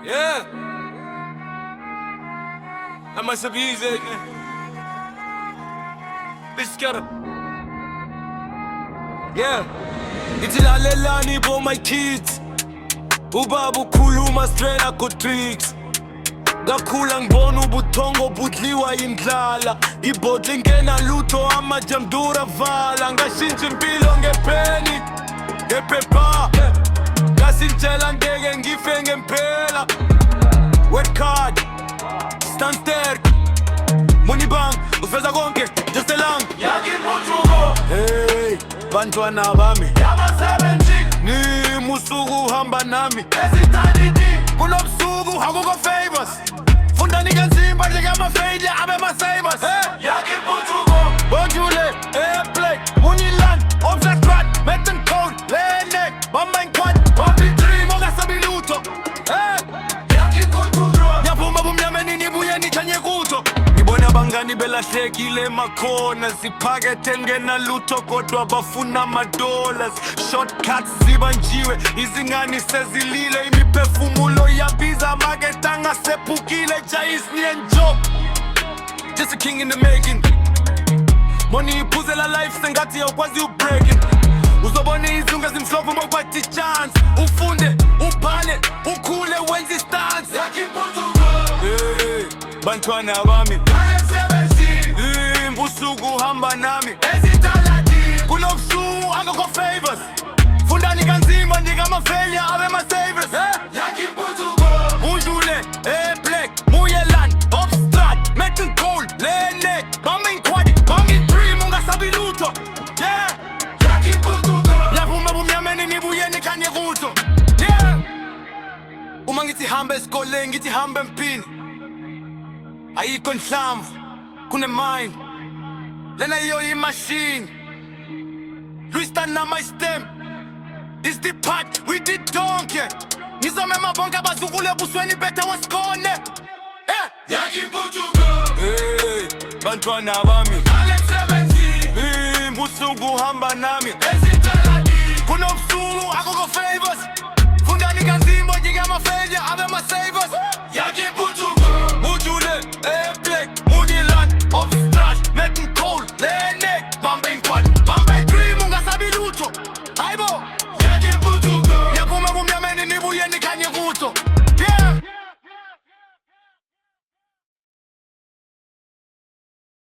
Yeah. I must have used it. Biscuit. Yeah. Itilalelani bo my kids. Ubaba ukhuluma straight ako tricks. Ngakhula ngibona ubuthongo budliwa indlala. Ibhodla ingena lutho amajamdura vala. Ngashintsha impilo ngepeni, ngephepha. Ngasintshela ngeke ngife ngempela. Work card, stand sterk. Money bang, ufeza konke, just elang. Hey, bantwana bami ni musuku hamba nami. Kunobusuku akukho favors. Funda nikanzimba njengama-failure abema-savers. Bonjule, airplay, Muniland, Obstrat, Metten Cone, Lenek, Mama Inquad, Bobby Dream, ongasabi lutho. Ngiyaphuma bumnyameni nibuye nikhanye kutho. Ngibona abangani belahlekile emakhona. Siphakethe ngena lutho kodwa bafuna ama-dollars. Shortcuts zibanjiwe, izingane sezilile. Imiphefumulo yabiza, amakethe angasephukile. Jayisni and job, just a king in the making. Money iphuzela life sengathi awukwazi ubreaking. Uzobona izunga zimhlophe uma ukwathi chance. Ufunde, ubhale, ukhule wenze istance. Hey, bantwana bami ubusuku hamba nami. Kunobusuku akukho favors. Fundani kanzima njengama-failure abema-savers. Unjule, black, Muyeland, Obstrat, Metten Cone, Lenek, Mama Inquad, Bobby Dream, ongasabi lutho. Yeah. Ngiyaphuma bumnyameni nibuye nikhanye kutho. Yeah. Uma ngithi hamba esikoleni ngithi hamba empini. Ayikho nhlamvu, kune-mind. Lena iyo imachine. Lwista nama stem. This the part we did donkey. Ngizomema bonke abazukule ebusweni bethe wesikhone. Hey, bantwana bami ubusuku hamba nami. Kunobusuku akukho favors. Fundani kanzimba njengama-failure abema-savers.